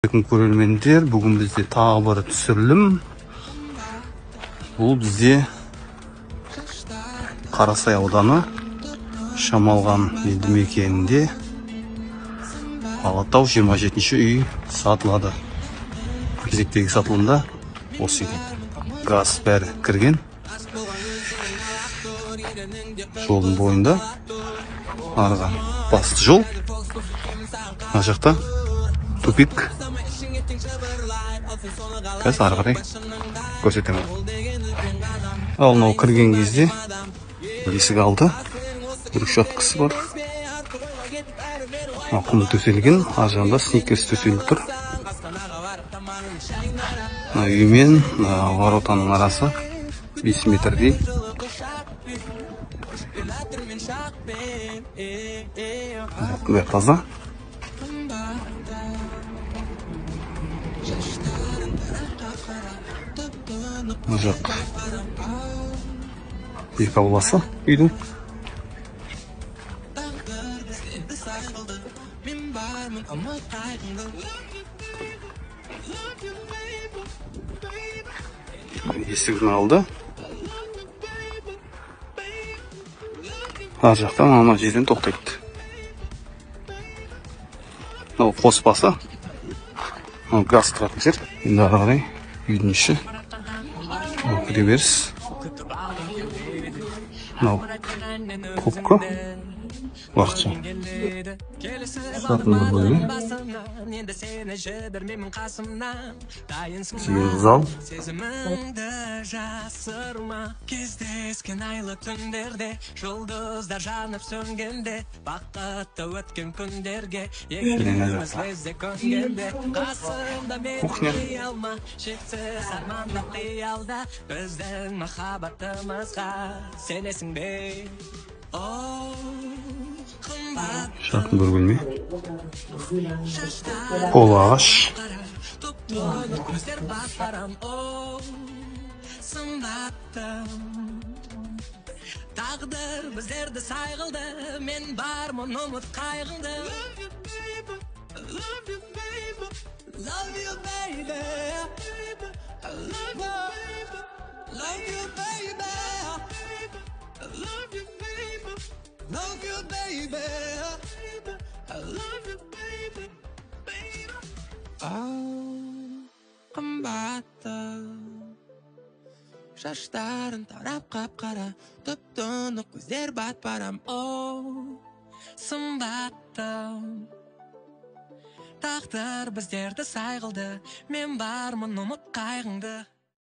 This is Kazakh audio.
Көрермендер, бүгін бізде тағы бір түсірілім. Бұл бізде Қарасай ауданы Шамалған елді мекенінде Алатау 27-ші үй сатылады. Кезектегі сатылымда осы үйде газ бәрі кірген. Жолдың бойында арғы басты жол, ана жақта тупик. Қазір ары қарай көрсетемін. Ал мынау кірген кезде есік алды, бір ұшатқысы бар. Құм төселген, ар жағында сникерс төселіп тұр. Үй мен воротаның арасы 5 метрдей. Бәрі таза. Жақ екі ауласы үйдің. Есігін алды. Ар жақтан ана жерден тоқтайды. Мынау қоспасы. Газ тұратын жер. Енді ары қарай үйдің іші. Кіре беріс. Мынау кубка уақытша. Сатылым бөлме. Сегіз зал. Кухня. Шатын бір бөлме. Пол ағаш. Тағдыр біздерді сайғылды, мен бармын ұмыт қайғыңды. Love you baby, love you baby, love you baby, love you baby, love you baby, love you baby, love you baby, baby. Қымбатты шаштарың тарап қап-қара, тұп-тұнық көздер бат-барам. Сымбаттым тағдыр біздерді сайғылды, мен бармын ұмыт қайғыңды.